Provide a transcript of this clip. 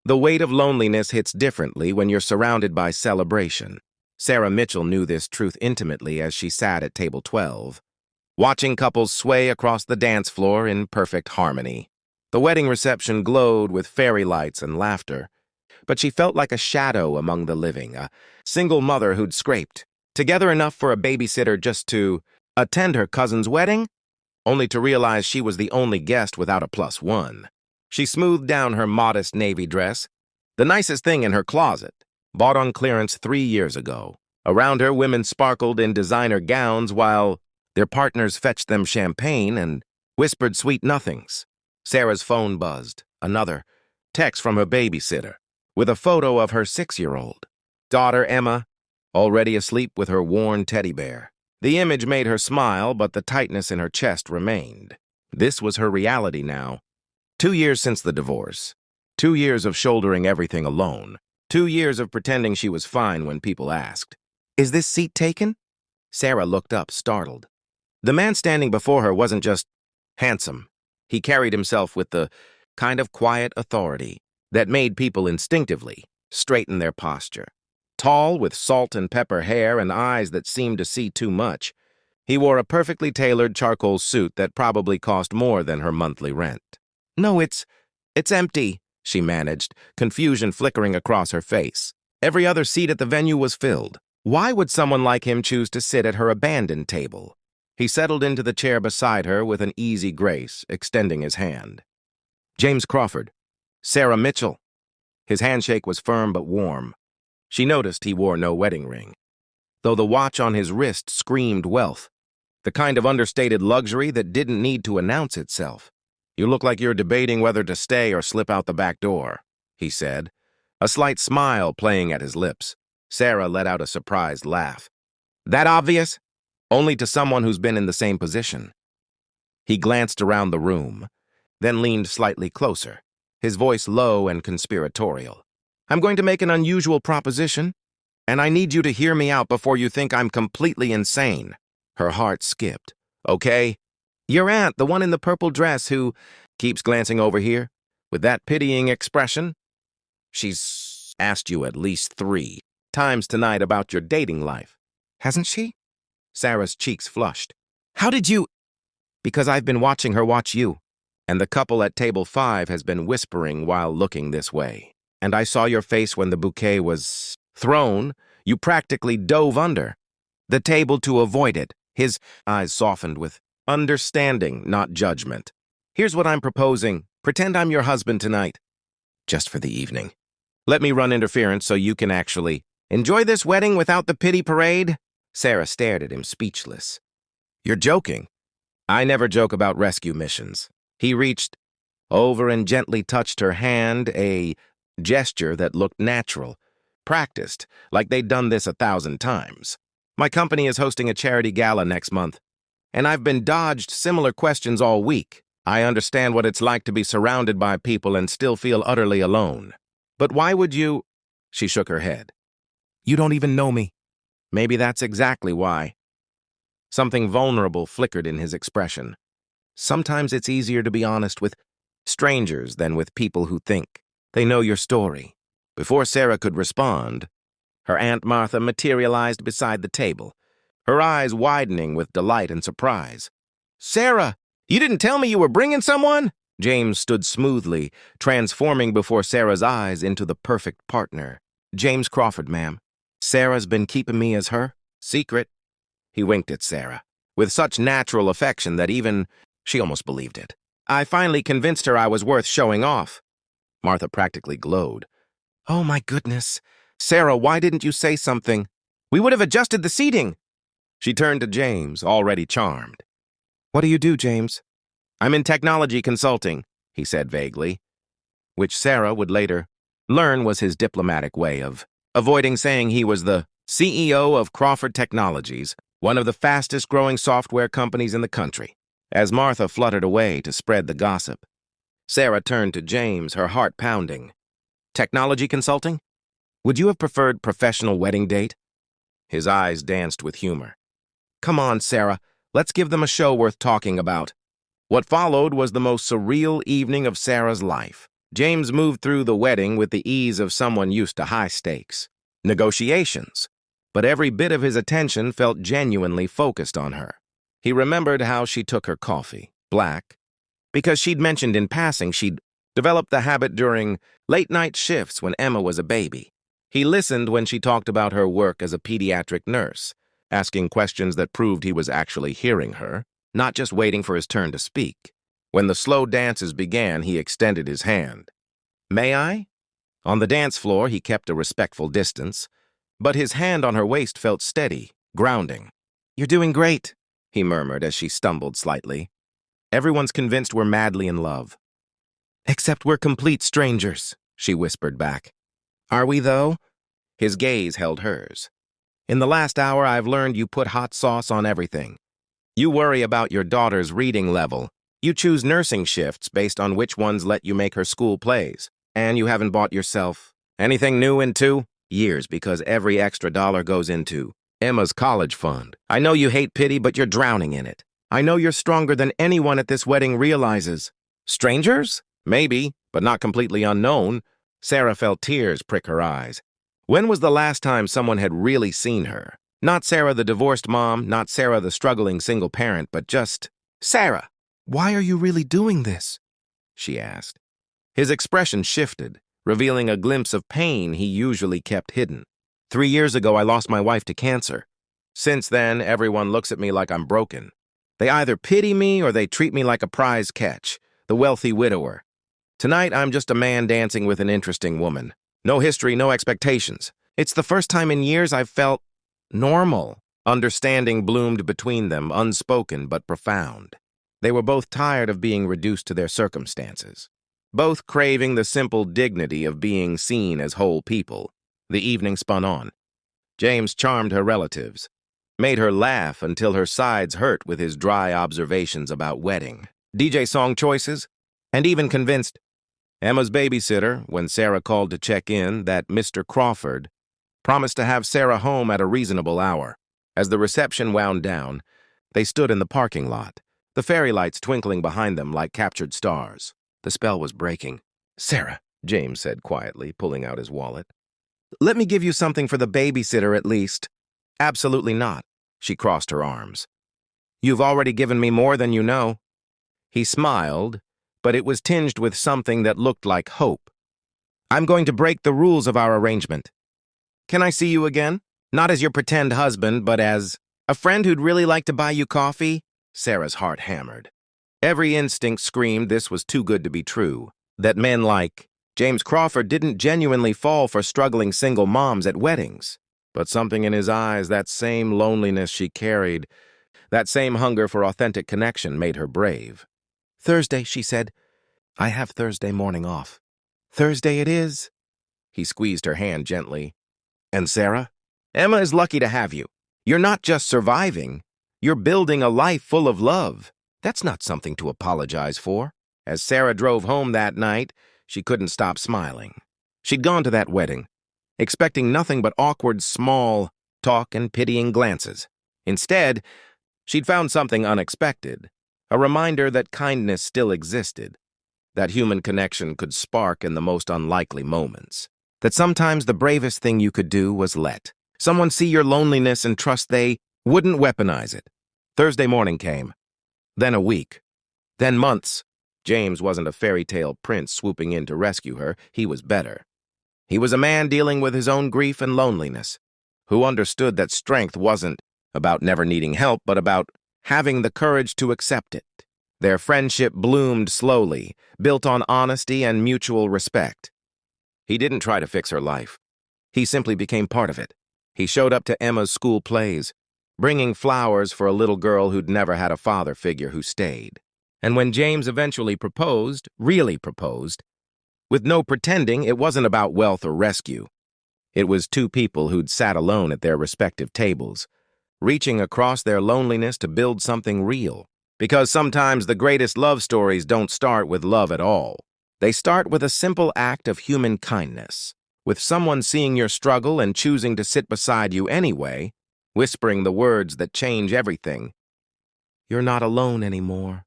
The weight of loneliness hits differently when you're surrounded by celebration. Sarah Mitchell knew this truth intimately as she sat at table 12, watching couples sway across the dance floor in perfect harmony. The wedding reception glowed with fairy lights and laughter, but she felt like a shadow among the living, a single mother who'd scraped together enough for a babysitter just to attend her cousin's wedding, only to realize she was the only guest without a +1. She smoothed down her modest navy dress, the nicest thing in her closet, bought on clearance 3 years ago. Around her, women sparkled in designer gowns while their partners fetched them champagne and whispered sweet nothings. Sarah's phone buzzed, another text from her babysitter, with a photo of her 6-year-old daughter, Emma, already asleep with her worn teddy bear. The image made her smile, but the tightness in her chest remained. This was her reality now. 2 years since the divorce. 2 years of shouldering everything alone. 2 years of pretending she was fine when people asked, "Is this seat taken?" Sarah looked up, startled. The man standing before her wasn't just handsome. He carried himself with the kind of quiet authority that made people instinctively straighten their posture. Tall, with salt and pepper hair and eyes that seemed to see too much, he wore a perfectly tailored charcoal suit that probably cost more than her monthly rent. "No, it's empty," she managed, confusion flickering across her face. Every other seat at the venue was filled. Why would someone like him choose to sit at her abandoned table? He settled into the chair beside her with an easy grace, extending his hand. "James Crawford. Sarah Mitchell." His handshake was firm but warm. She noticed he wore no wedding ring, though the watch on his wrist screamed wealth, the kind of understated luxury that didn't need to announce itself. "You look like you're debating whether to stay or slip out the back door," he said, a slight smile playing at his lips. Sarah let out a surprised laugh. "That obvious?" "Only to someone who's been in the same position." He glanced around the room, then leaned slightly closer, his voice low and conspiratorial. "I'm going to make an unusual proposition, and I need you to hear me out before you think I'm completely insane." Her heart skipped. "Okay? Your aunt, the one in the purple dress who keeps glancing over here, with that pitying expression? She's asked you at least 3 times tonight about your dating life, hasn't she?" Sarah's cheeks flushed. "How did you—" "Because I've been watching her watch you, and the couple at table 5 has been whispering while looking this way. And I saw your face when the bouquet was thrown. You practically dove under the table to avoid it." His eyes softened with understanding, not judgment. "Here's what I'm proposing. Pretend I'm your husband tonight. Just for the evening. Let me run interference so you can actually enjoy this wedding without the pity parade." Sarah stared at him, speechless. "You're joking." "I never joke about rescue missions." He reached over and gently touched her hand, a gesture that looked natural, practiced, like they'd done this 1,000 times. "My company is hosting a charity gala next month, and I've been dodged similar questions all week. I understand what it's like to be surrounded by people and still feel utterly alone. But why would you—" She shook her head. "You don't even know me." "Maybe that's exactly why." Something vulnerable flickered in his expression. "Sometimes it's easier to be honest with strangers than with people who think they know your story." Before Sarah could respond, her Aunt Martha materialized beside the table, her eyes widening with delight and surprise. "Sarah, you didn't tell me you were bringing someone?" James stood smoothly, transforming before Sarah's eyes into the perfect partner. "James Crawford, ma'am. Sarah's been keeping me as her secret." He winked at Sarah, with such natural affection that even she almost believed it. "I finally convinced her I was worth showing off." Martha practically glowed. "Oh, my goodness. Sarah, why didn't you say something? We would have adjusted the seating." She turned to James, already charmed. "What do you do, James?" "I'm in technology consulting," he said vaguely, which Sarah would later learn was his diplomatic way of avoiding saying he was the CEO of Crawford Technologies, one of the fastest-growing software companies in the country. As Martha fluttered away to spread the gossip, Sarah turned to James, her heart pounding. "Technology consulting? Would you have preferred professional wedding date?" His eyes danced with humor. "Come on, Sarah, let's give them a show worth talking about." What followed was the most surreal evening of Sarah's life. James moved through the wedding with the ease of someone used to high stakes negotiations, but every bit of his attention felt genuinely focused on her. He remembered how she took her coffee, black, because she'd mentioned in passing she'd developed the habit during late-night shifts when Emma was a baby. He listened when she talked about her work as a pediatric nurse, asking questions that proved he was actually hearing her, not just waiting for his turn to speak. When the slow dances began, he extended his hand. "May I?" On the dance floor, he kept a respectful distance, but his hand on her waist felt steady, grounding. "You're doing great," he murmured as she stumbled slightly. "Everyone's convinced we're madly in love." "Except we're complete strangers," she whispered back. "Are we, though?" His gaze held hers. "In the last hour, I've learned you put hot sauce on everything. You worry about your daughter's reading level. You choose nursing shifts based on which ones let you make her school plays. And you haven't bought yourself anything new in 2 years because every extra dollar goes into Emma's college fund. I know you hate pity, but you're drowning in it. I know you're stronger than anyone at this wedding realizes. Strangers? Maybe, but not completely unknown." Sarah felt tears prick her eyes. When was the last time someone had really seen her? Not Sarah the divorced mom, not Sarah the struggling single parent, but just Sarah. "Why are you really doing this?" she asked. His expression shifted, revealing a glimpse of pain he usually kept hidden. 3 years ago, I lost my wife to cancer. Since then, everyone looks at me like I'm broken. They either pity me or they treat me like a prize catch, the wealthy widower. Tonight, I'm just a man dancing with an interesting woman. No history, no expectations. It's the first time in years I've felt normal. Understanding bloomed between them, unspoken but profound. They were both tired of being reduced to their circumstances, both craving the simple dignity of being seen as whole people. The evening spun on. James charmed her relatives, made her laugh until her sides hurt with his dry observations about wedding, DJ song choices, and even convinced Emma's babysitter, when Sarah called to check in, that Mr. Crawford promised to have Sarah home at a reasonable hour. As the reception wound down, they stood in the parking lot, the fairy lights twinkling behind them like captured stars. The spell was breaking. "Sarah," James said quietly, pulling out his wallet. "Let me give you something for the babysitter at least." "Absolutely not." She crossed her arms. "You've already given me more than you know." He smiled, but it was tinged with something that looked like hope. "I'm going to break the rules of our arrangement. Can I see you again? Not as your pretend husband, but as a friend who'd really like to buy you coffee?" Sarah's heart hammered. Every instinct screamed this was too good to be true, that men like James Crawford didn't genuinely fall for struggling single moms at weddings. But something in his eyes, that same loneliness she carried, that same hunger for authentic connection made her brave. "Thursday," she said. "I have Thursday morning off." "Thursday it is." He squeezed her hand gently. "And Sarah? Emma is lucky to have you. You're not just surviving. You're building a life full of love. That's not something to apologize for." As Sarah drove home that night, she couldn't stop smiling. She'd gone to that wedding, expecting nothing but awkward, small talk and pitying glances. Instead, she'd found something unexpected, a reminder that kindness still existed, that human connection could spark in the most unlikely moments, that sometimes the bravest thing you could do was let someone see your loneliness and trust they wouldn't weaponize it. Thursday morning came, then a week, then months. James wasn't a fairy tale prince swooping in to rescue her. He was better. He was a man dealing with his own grief and loneliness, who understood that strength wasn't about never needing help, but about having the courage to accept it. Their friendship bloomed slowly, built on honesty and mutual respect. He didn't try to fix her life. He simply became part of it. He showed up to Emma's school plays, bringing flowers for a little girl who'd never had a father figure who stayed. And when James eventually proposed, really proposed, with no pretending, it wasn't about wealth or rescue. It was two people who'd sat alone at their respective tables, reaching across their loneliness to build something real. Because sometimes the greatest love stories don't start with love at all. They start with a simple act of human kindness, with someone seeing your struggle and choosing to sit beside you anyway, whispering the words that change everything. "You're not alone anymore."